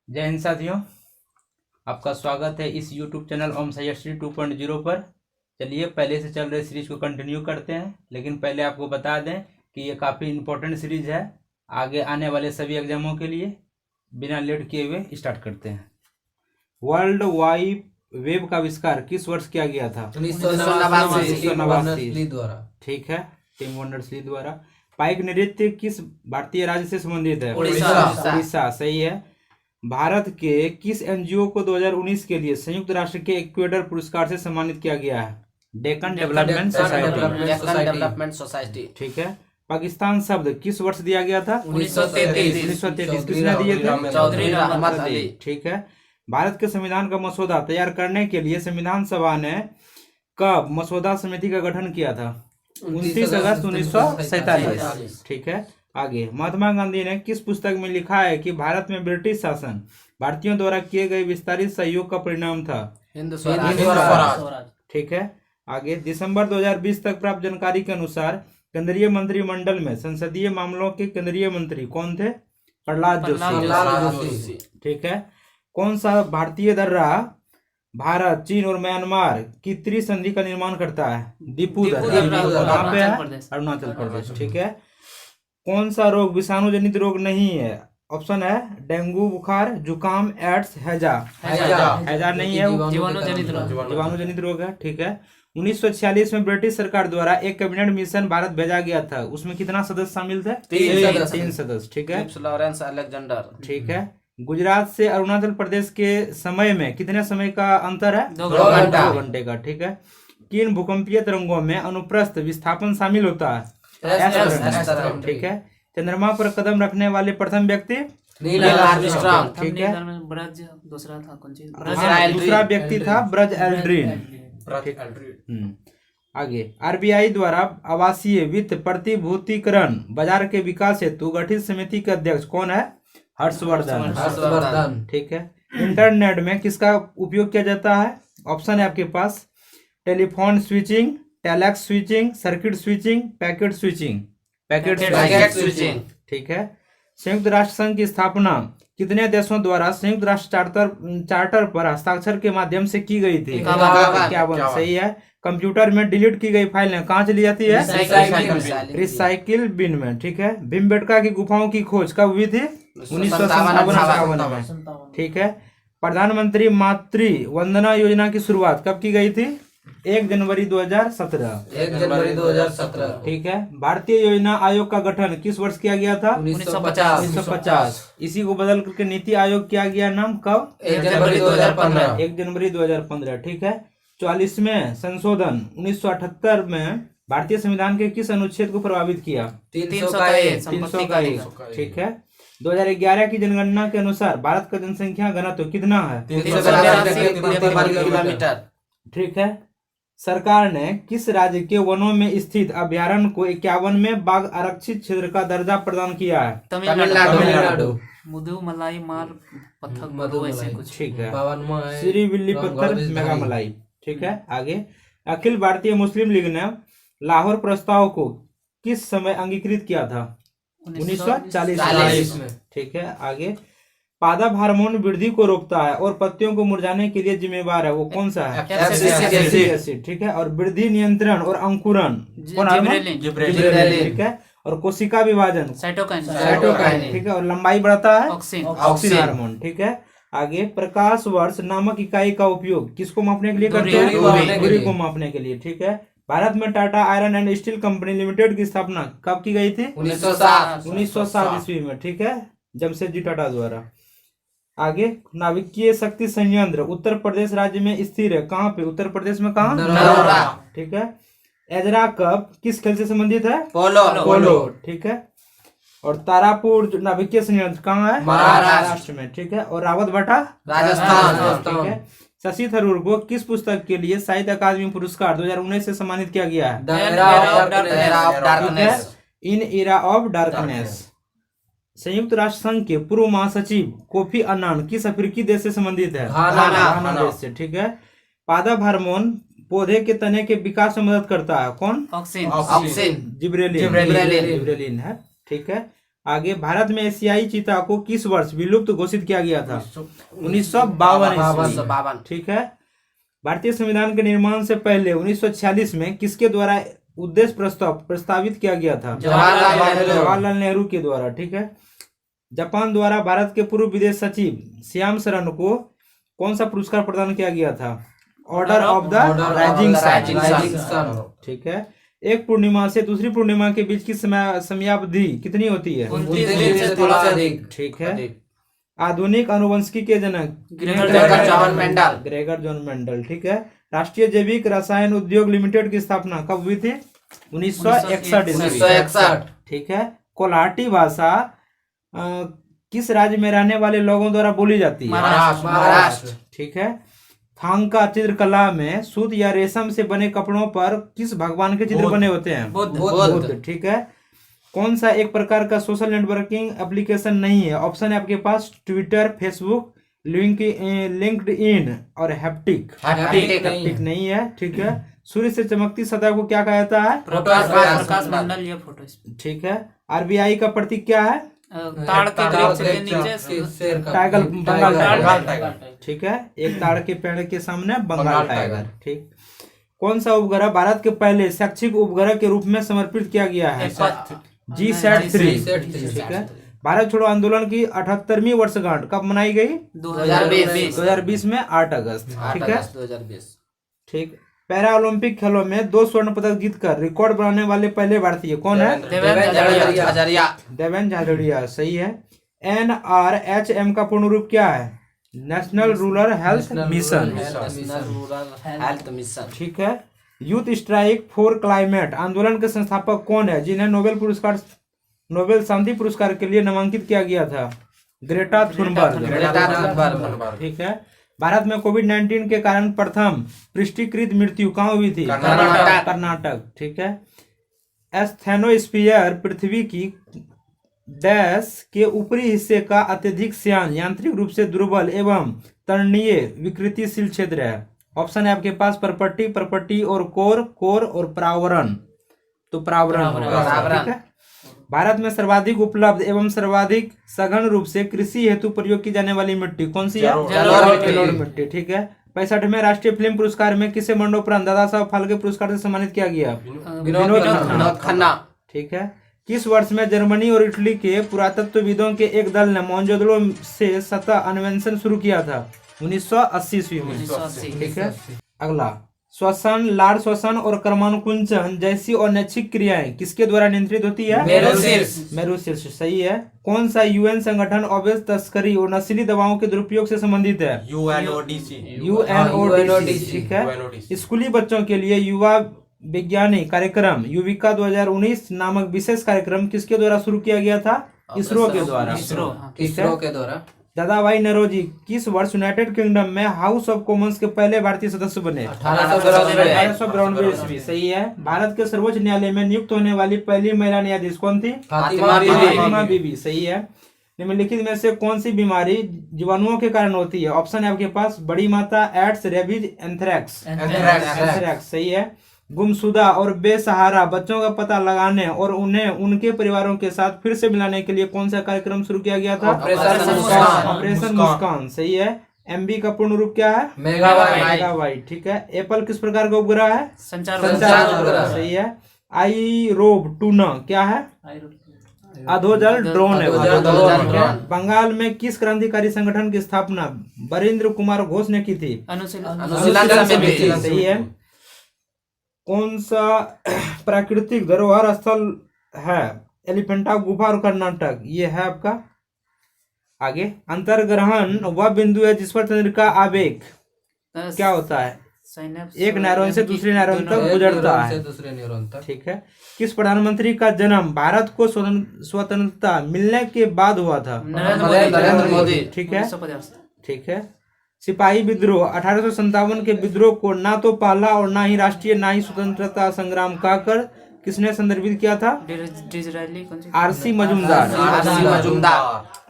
जय हिंद साथियों, आपका स्वागत है इस YouTube चैनल ओम साई 2.0 पर। चलिए पहले से चल रहे सीरीज को कंटिन्यू करते हैं, लेकिन पहले आपको बता दें कि ये काफ़ी इम्पोर्टेंट सीरीज है आगे आने वाले सभी एग्जामों के लिए। बिना लेट किए हुए स्टार्ट करते हैं। वर्ल्ड वाइड वेब का आविष्कार किस वर्ष किया गया था? 1989 द्वारा। ठीक है, टिम बर्नर्स-ली द्वारा। पाइक नृत्य किस भारतीय राज्य से संबंधित है? उड़ीसा। सही है। भारत के किस एनजीओ को 2019 के लिए संयुक्त राष्ट्र के इक्वेडर पुरस्कार से सम्मानित किया गया है? Deccan development society. ठीक है। पाकिस्तान शब्द किस वर्ष दिया गया था? 1933। किसने दिए थे? चौधरी रहमत अली। ठीक है। भारत के संविधान का मसौदा तैयार करने के लिए संविधान सभा ने कब मसौदा समिति का गठन किया था? 29 अगस्त 1947। ठीक है। आगे, महात्मा गांधी ने किस पुस्तक में लिखा है कि भारत में ब्रिटिश शासन भारतीयों द्वारा किए गए विस्तारित सहयोग का परिणाम था? हिंद स्वराज। ठीक है। आगे, दिसंबर 2020 तक प्राप्त जानकारी के अनुसार केंद्रीय मंत्रिमंडल में संसदीय मामलों के केंद्रीय मंत्री कौन थे? प्रहलाद जोशी। ठीक है। कौन सा भारतीय दर्रा भारत, चीन और म्यांमार की त्रिसंधि का निर्माण करता है? दीपू दर्रा। कहाँ पे है? अरुणाचल प्रदेश। ठीक है। कौन सा रोग विषाणु जनित रोग नहीं है? ऑप्शन है डेंगू बुखार, जुकाम, एड्स, हैजा नहीं है, जीवाणु जनित रोग है। ठीक है। 1946 में ब्रिटिश सरकार द्वारा एक कैबिनेट मिशन भारत भेजा गया था, उसमें कितना सदस्य शामिल थे? 3 सदस्य। ठीक है। Lawrence Alexander. ठीक है। गुजरात से अरुणाचल प्रदेश के समय में कितने समय का अंतर है? 2 घंटे का। ठीक है। किन भूकंपीय तरंगों में अनुप्रस्थ विस्थापन शामिल होता है? ठीक है। चंद्रमा पर कदम रखने वाले प्रथम व्यक्ति? Neil Armstrong. ठीक है। दूसरा व्यक्ति था ब्रज एल्ड्रिन। आगे, आरबीआई द्वारा आवासीय वित्त प्रतिभूतिकरण बाजार के विकास हेतु गठित समिति के अध्यक्ष कौन है? हर्षवर्धन। ठीक है। इंटरनेट में किसका उपयोग किया जाता है? ऑप्शन है आपके पास telephone switching, telex switching, circuit switching, packet switching. ठीक है। संयुक्त राष्ट्र संघ की स्थापना कितने देशों द्वारा संयुक्त राष्ट्र चार्टर पर हस्ताक्षर के माध्यम से की गई थी? 51। सही है। कंप्यूटर में डिलीट की गई फाइलें कहाँ चली जाती है? रिसाइकिल बिन में। ठीक है। भीमबेटका की गुफाओं की खोज कब हुई थी? 1957 में। ठीक है। प्रधानमंत्री मातृ वंदना योजना की शुरुआत कब की गई थी? 1 जनवरी 2017। ठीक है। भारतीय योजना आयोग का गठन किस वर्ष किया गया था? 1950। इसी को बदल करके नीति आयोग किया गया नाम कब? 1 जनवरी 2015। 1 जनवरी 2015। ठीक है। 44वें संशोधन 1978 में भारतीय संविधान के किस अनुच्छेद को प्रभावित किया? 301। ठीक है। 2011 की जनगणना के अनुसार भारत का जनसंख्या घनत्व कितना है? 382 किलोमीटर। ठीक है। सरकार ने किस राज्य के वनों में स्थित अभ्यारण्य को 51 में बाघ आरक्षित क्षेत्र का दर्जा प्रदान किया है? तमिलनाडु। मुदुमलाई मार पत्थर मधु ऐसे कुछ। ठीक है। श्री विल्ली पत्थर मेघामलाई। ठीक है। आगे, अखिल भारतीय मुस्लिम लीग ने लाहौर प्रस्ताव को किस समय अंगीकृत किया था? 1940 में। ठीक है। आगे, पादप हार्मोन वृद्धि को रोकता है और पत्तियों को मुरझाने के लिए जिम्मेवार है, वो कौन सा है? एसिड। ठीक है। और वृद्धि नियंत्रण और अंकुरण कौन हार्मोन? ठीक है। और कोशिका विभाजन साइटोकाइन। ठीक है। और लंबाई बढ़ाता है? Auxin hormone. ठीक है। आगे, प्रकाश वर्ष नामक इकाई का उपयोग किसको मापने के लिए करते हैं? दूरी को मापने के लिए। ठीक है। भारत में Tata iron and steel company limited की स्थापना कब की गई थी? 1907 ईस्वी में। ठीक है। जमशेदजी टाटा द्वारा। आगे, नाभिकीय शक्ति संयंत्र उत्तर प्रदेश राज्य में स्थिर है, कहाँ पे? उत्तर प्रदेश में कहाँ? नरोरा। ठीक है। एजरा कप किस खेल से संबंधित है? पोलो। ठीक है। और तारापुर नाभिकीय संयंत्र कहाँ है? महाराष्ट्र में। ठीक है। और रावत भाटा राजस्थान। ठीक है। शशि थरूर को किस पुस्तक के लिए साहित्य अकादमी पुरस्कार 2019 से सम्मानित किया गया है? इन एरा ऑफ डार्कनेस। संयुक्त राष्ट्र संघ के पूर्व महासचिव कोफी अन्नान किस अफ्रीकी देश से संबंधित है? घाना देश से। ठीक है। पादप हार्मोन पौधे के तने के विकास में मदद करता है, कौन? ऑक्सीन। जिब्रेलिन है। ठीक है। आगे, भारत में एशियाई चीता को किस वर्ष विलुप्त घोषित किया गया था? 1952 ईस्वी। 1952। ठीक है। भारतीय संविधान के निर्माण से पहले 1946 में किसके द्वारा उद्देश्य प्रस्ताव प्रस्तावित किया गया था? जवाहरलाल नेहरू के द्वारा। ठीक है। जापान द्वारा भारत के पूर्व विदेश सचिव श्याम शरण को कौन सा पुरस्कार प्रदान किया गया था? Order of the rising sun. ठीक है। एक पूर्णिमा से दूसरी पूर्णिमा के बीच की समयावधि कितनी होती है? 29 से थोड़ा सा अधिक। ठीक है। आधुनिक अनुवंशिकी के जनक? Gregor John Mendel. ठीक है। राष्ट्रीय जैविक रसायन उद्योग लिमिटेड की स्थापना कब हुई थी? 1961 ईस्वी। 1961। ठीक है। कोल्हाटी भाषा किस राज्य में रहने वाले लोगों द्वारा बोली जाती है? महाराष्ट्र। ठीक है। थांका चित्रकला में सूत या रेशम से बने कपड़ों पर किस भगवान के चित्र बने होते हैं? बुद्ध। ठीक है। कौन सा एक प्रकार का सोशल नेटवर्किंग एप्लीकेशन नहीं है? ऑप्शन है आपके पास ट्विटर, फेसबुक, लिंक्डइन और हैप्टिक नहीं है। ठीक है। सूर्य से चमकती सतह को क्या कहा जाता है? प्रकाश मंडल या फोटो। ठीक है। आरबीआई का प्रतीक क्या है? ताड़ के वृक्ष के नीचे टाइगर, बंगाल टाइगर। ठीक है। एक ताड़ के पेड़ के सामने बंगाल टाइगर। ठीक। कौन सा उपग्रह भारत के पहले शैक्षिक उपग्रह के रूप में समर्पित किया गया है? GSAT-3। ठीक है। भारत छोड़ो आंदोलन की 78वीं वर्षगांठ कब मनाई गई? 2020 में 8 अगस्त। ठीक है। 2020। ठीक। पैरा ओलंपिक खेलों में 2 स्वर्ण पदक जीतकर रिकॉर्ड बनाने वाले पहले भारतीय कौन है? देवेंद्र झाझड़िया। सही है। NRHM का पूर्ण रूप क्या है? National rural health mission. ठीक है। यूथ स्ट्राइक फॉर क्लाइमेट आंदोलन के संस्थापक कौन है जिन्हें नोबेल शांति पुरस्कार के लिए नामांकित किया गया था? Greta Thunberg. ठीक है। भारत में कोविड-19 के कारण प्रथम पुष्टिकृत मृत्यु कहाँ हुई थी? कर्नाटक। ठीक है। एस्थेनोस्फीयर पृथ्वी की डैश के ऊपरी हिस्से का अत्यधिक श्यान, यांत्रिक रूप से दुर्बल एवं तरणीय विकृतिशील क्षेत्र है। ऑप्शन है आपके पास प्रपट्टी और कोर और प्रावरण। तो प्रावरण। ठीक है। भारत में सर्वाधिक उपलब्ध एवं सर्वाधिक सघन रूप से कृषि हेतु प्रयोग की जाने वाली मिट्टी कौन सी है? जलोढ़ मिट्टी। ठीक है। 65वें राष्ट्रीय फिल्म पुरस्कार में किसे मरणोपरांत दादा साहब फाल्के पुरस्कार से सम्मानित किया गया? विनोद खन्ना। ठीक है। किस वर्ष में जर्मनी और इटली के पुरातत्वविदों के एक दल ने मोहनजोदड़ो से सतह अन्वेषण शुरू किया था? 1980 ईस्वी में। ठीक है। अगला, श्वसन, लार श्वसन और कर्मानुकुंचन जैसी अनैच्छिक क्रियाएं किसके द्वारा नियंत्रित होती है? मेरुशीर्ष। सही है। कौन सा यूएन संगठन अवैध तस्करी और नशीली दवाओं के दुरुपयोग से संबंधित है? UNODC। ठीक है। स्कूली बच्चों के लिए युवा वैज्ञानिक कार्यक्रम युविका 2019 नामक विशेष कार्यक्रम किसके द्वारा शुरू किया गया था? इसरो के द्वारा। दादाभाई नौरोजी किस वर्ष यूनाइटेड किंगडम में हाउस ऑफ कॉमन्स के पहले भारतीय सदस्य बने? 1892 ईस्वी। सही है। भारत के सर्वोच्च न्यायालय में नियुक्त होने वाली पहली महिला न्यायाधीश कौन थी? फातिमा बीबी। सही है। निम्नलिखित में से कौन सी बीमारी जीवाणुओं के कारण होती है? ऑप्शन है आपके पास बड़ी माता, एड्स, रेबीज, एंथ्रैक्स। सही है। गुमशुदा और बेसहारा बच्चों का पता लगाने और उन्हें उनके परिवारों के साथ फिर से मिलाने के लिए कौन सा कार्यक्रम शुरू किया गया था? ऑपरेशन मुस्कान। सही है। MB का पूर्ण रूप क्या है? मेगाबाइट। ठीक है। एप्पल किस प्रकार का उपग्रह है? संचार उपग्रह। सही है। आईरोब टूना क्या है? अधोजल ड्रोन है। बंगाल में किस क्रांतिकारी संगठन की स्थापना बरिंद्र कुमार घोष ने की थी? अनुशीलन समिति। सही है। कौन सा प्राकृतिक धरोहर स्थल है? एलिफेंटा गुफा और कर्नाटक। ये है आपका। आगे, अंतर्ग्रहण वह बिंदु है जिस पर चंद्र का आवेग क्या होता है? एक न्यूरॉन से दूसरे न्यूरॉन तक गुजरता है। ठीक है। किस प्रधानमंत्री का जन्म भारत को स्वतंत्रता मिलने के बाद हुआ था? नरेंद्र मोदी। ठीक है। ठीक है। सिपाही विद्रोह 1857 के विद्रोह को ना तो पहला और ना ही राष्ट्रीय ना ही स्वतंत्रता संग्राम कहकर किसने संदर्भित किया था? RC मजूमदार।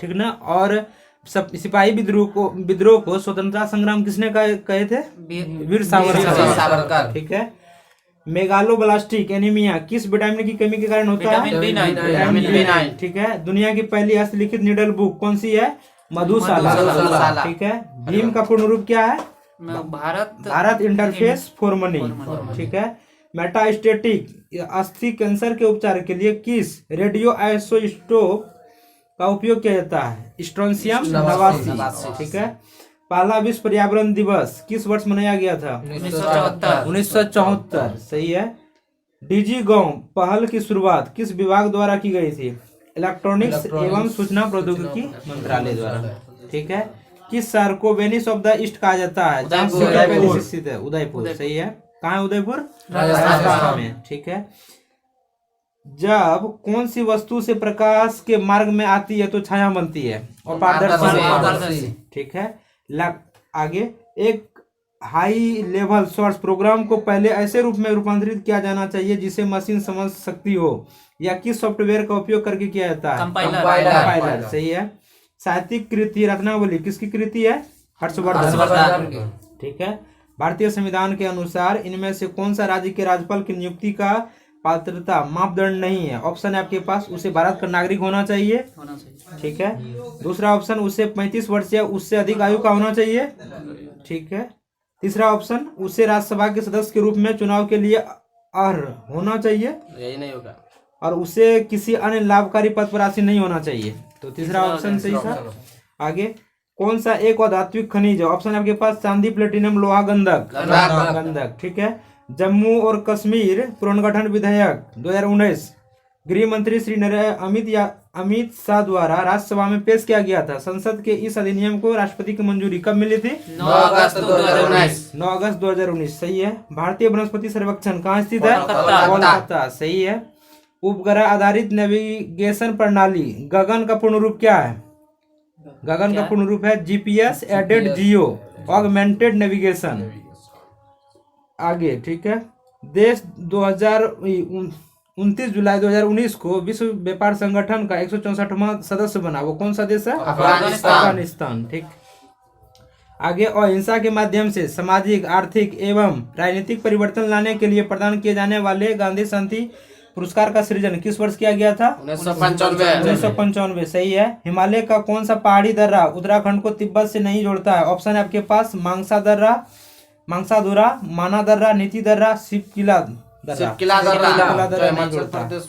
ठीक ना। और सिपाही विद्रोह को स्वतंत्रता संग्राम किसने कहे थे? वीर सावरकर। ठीक है। मेगालोब्लास्टिक एनीमिया किस विटामिन की कमी के कारण होता है? विटामिन B9 विटामिन B9 ठीक है। दुनिया की पहली हस्तलिखित निडल बुक कौन सी है? मधुशाला। मधुशाला। ठीक है। भीम का पूर्ण रूप क्या है? Bharat Bharat interface for money. ठीक है। मेटास्टेटिक अस्थि कैंसर के उपचार के लिए किस रेडियो आइसोटोप का उपयोग किया जाता है? स्ट्रोंशियम 89। ठीक है। पहला विश्व पर्यावरण दिवस किस वर्ष मनाया गया था? 1974 1974। सही है। डिजी गांव पहल की शुरुआत किस विभाग द्वारा की गई थी? इलेक्ट्रॉनिक्स एवं सूचना प्रौद्योगिकी मंत्रालय द्वारा। ठीक है। किस शहर को वेनिस ऑफ द ईस्ट कहा जाता है? जहाँ उदयपुर। स्थित है उदयपुर। सही है। कहाँ है उदयपुर? राजस्थान में। ठीक है। जब कौन सी वस्तु से प्रकाश के मार्ग में आती है तो छाया बनती है? और पारदर्शी। ठीक है। आगे एक हाई लेवल सोर्स प्रोग्राम को पहले ऐसे रूप में रूपांतरित किया जाना चाहिए जिसे मशीन समझ सकती हो, या किस सॉफ्टवेयर का उपयोग करके किया जाता है? कंपाइलर। सही है। साहित्यिक कृति रत्नावली किसकी कृति है? हर्षवर्धन। ठीक है। भारतीय संविधान के अनुसार इनमें से कौन सा राज्य के राज्यपाल की नियुक्ति का पात्रता मापदंड नहीं है? ऑप्शन है आपके पास, उसे भारत का नागरिक होना चाहिए। ठीक है। दूसरा ऑप्शन, उसे 35 वर्ष या उससे अधिक आयु का होना चाहिए। ठीक है। तीसरा ऑप्शन, उसे राज्यसभा के सदस्य के रूप में चुनाव के लिए अर्ह होना चाहिए। यही नहीं होगा। और उसे किसी अन्य लाभकारी पद पर आसीन नहीं होना चाहिए। तो तीसरा ऑप्शन सही था। आगे कौन सा एक अधात्विक खनिज है? ऑप्शन आपके पास चांदी, प्लेटिनम, लोहा, गंधक। गंधक। ठीक है। जम्मू और कश्मीर पुनर्गठन विधेयक 2019 गृह मंत्री श्री अमित शाह द्वारा राज्यसभा में पेश किया गया था। संसद के इस अधिनियम को राष्ट्रपति की मंजूरी कब मिली थी? 9 अगस्त 2019। 9 अगस्त 2019। सही है। भारतीय वनस्पति सर्वेक्षण कहाँ स्थित है? कोलकाता। सही है। उपग्रह आधारित नेविगेशन प्रणाली गगन का पूर्ण रूप क्या है? गगन का पूर्ण रूप है GPS aided geo augmented navigation. आगे ठीक है। देश 29 जुलाई 2019 को विश्व व्यापार संगठन का 164वां सदस्य बना। वो कौन सा देश है? अफगानिस्तान। ठीक। आगे अहिंसा के माध्यम से सामाजिक, आर्थिक एवं राजनीतिक परिवर्तन लाने के लिए प्रदान किए जाने वाले गांधी शांति पुरस्कार का सृजन किस वर्ष किया गया था? 1995। सही है। हिमालय का कौन सा पहाड़ी दर्रा उत्तराखंड को तिब्बत से नहीं जोड़ता है? ऑप्शन है आपके पास, मांगसा दर्रा, मांगसादुरा, माना दर्रा, नीति दर्रा, शिवकिला दर्रा नहीं जोड़ता है।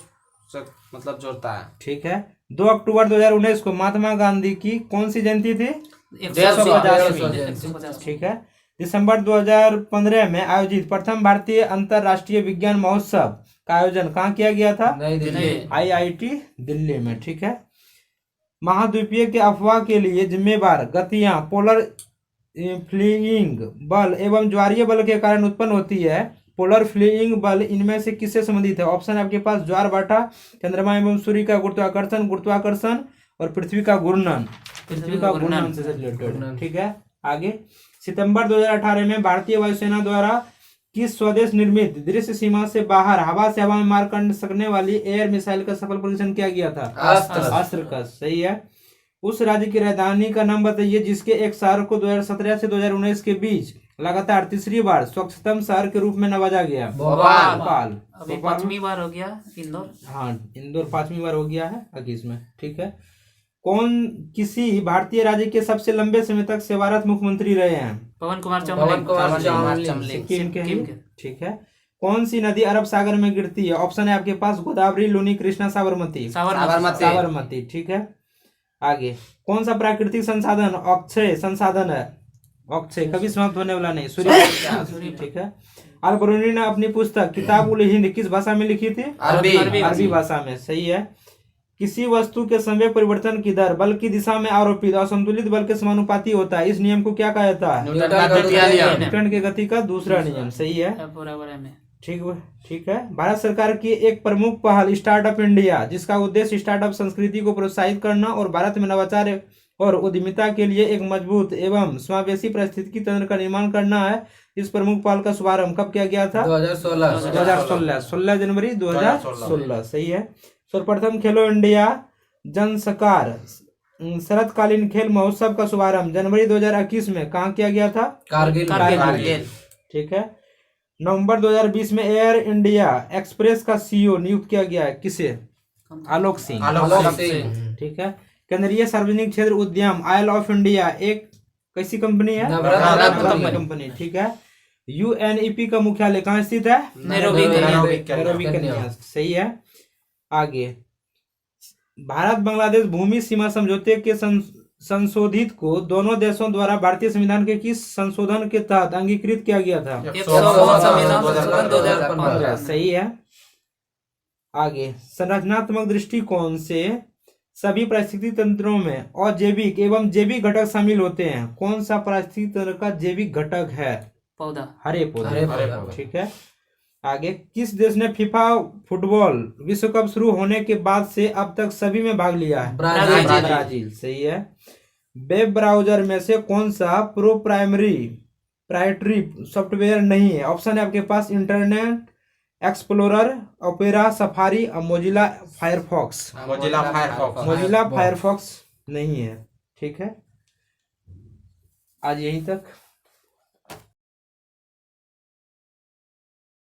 मतलब जोड़ता है। ठीक है। 2 अक्टूबर 2019 को महात्मा गांधी की कौन सी जयंती थी? 150। ठीक है। दिसंबर 2015 में आयोजित प्रथम भारतीय अंतर्राष्ट्रीय विज्ञान महोत्सव का आयोजन कहाँ किया गया था? IIT दिल्ली में। ठीक है। महाद्वीपीय के अफवाह के लिए जिम्मेवार गतियां पोलर फ्लीइंग बल एवं ज्वारीय बल के कारण उत्पन्न होती है। पोलर फ्लीइंग बल इनमें से किससे संबंधित है? ऑप्शन आपके पास, ज्वारभाटा, चंद्रमा एवं सूर्य का गुरुत्वाकर्षण और पृथ्वी का घूर्णन से रिलेटेड। ठीक है। आगे सितंबर 2018 में भारतीय वायुसेना द्वारा किस स्वदेश निर्मित दृश्य सीमा से बाहर हवा से हवा में मार कर सकने वाली एयर मिसाइल का सफल परीक्षण किया गया था? अस्त्र का। सही है। उस राज्य की राजधानी का नाम बताइए जिसके एक शहर को 2017 से 2019 के बीच लगातार तीसरी बार स्वच्छतम शहर के रूप में नवाजा गया। भोपाल। अभी 5वीं बार हो गया इंदौर। हाँ, इंदौर 5वीं बार हो गया है 21 में। ठीक है। कौन किसी भारतीय राज्य के सबसे लंबे समय तक सेवारत मुख्यमंत्री रहे हैं? पवन कुमार चामलिंग। सिक्किम के। ठीक है। कौन सी नदी अरब सागर में गिरती है? ऑप्शन है आपके पास, गोदावरी, लूनी, कृष्णा, साबरमती। ठीक है। आगे कौन सा प्राकृतिक संसाधन अक्षय संसाधन है? अक्षय कभी समाप्त होने वाला नहीं, सूर्य। ठीक है। अल बरूनी ने अपनी पुस्तक किताब उल हिंद किस भाषा में लिखी थी? अरबी भाषा में। सही है। किसी वस्तु के समय परिवर्तन की दर बल की दिशा में आरोपित असंतुलित बल के समानुपाती होता है। इस नियम को क्या कहा जाता है? न्यूटन के गति का दूसरा नियम। सही है। ठीक है। भारत सरकार की एक प्रमुख पहल स्टार्टअप इंडिया, जिसका उद्देश्य स्टार्टअप संस्कृति को प्रोत्साहित करना और भारत में नवाचार और उद्यमिता के लिए एक मजबूत एवं समावेशी परिस्थिति तंत्र का निर्माण करना है। इस प्रमुख पहल का शुभारंभ कब किया गया था? 16 जनवरी 2016। सही है। सर्वप्रथम खेलो इंडिया जनसकार शरतकालीन खेल महोत्सव का शुभारंभ जनवरी 2021 में कहाँ किया गया था? कारगिल। ठीक है। नवंबर 2020 में एयर इंडिया एक्सप्रेस का सीईओ नियुक्त किया गया है किसे? आलोक सिंह। आलोक सिंह। ठीक है। केंद्रीय सार्वजनिक क्षेत्र उद्यम ऑयल ऑफ इंडिया एक कैसी कंपनी है? नवरत्न कंपनी। ठीक है। यूएनईपी का मुख्यालय कहाँ स्थित है? Nairobi Nairobi Kenya. सही है। आगे, भारत बांग्लादेश भूमि सीमा समझौते के संशोधित को दोनों देशों द्वारा भारतीय संविधान के किस संशोधन के तहत अंगीकृत किया गया था? 102 संविधान संशोधन 2015। सही है। आगे, संरचनात्मक दृष्टिकोण से सभी पारिस्थितिक तंत्रों में अजैविक एवं जैविक घटक शामिल होते हैं। कौन सा पारिस्थितिक तंत्र का जैविक घटक है? पौधा। हरे पौधे। ठीक है। आगे, किस देश ने फीफा फुटबॉल विश्व कप शुरू होने के बाद से अब तक सभी में भाग लिया है? ब्राजील। सही है। वेब ब्राउजर में से कौन सा प्रोप्राइटरी सॉफ्टवेयर नहीं है? ऑप्शन है आपके पास इंटरनेट एक्सप्लोरर, ओपेरा, सफारी और मोजिला फायरफॉक्स। मोजिला फायरफॉक्स नहीं है। ठीक है। आज यहीं तक।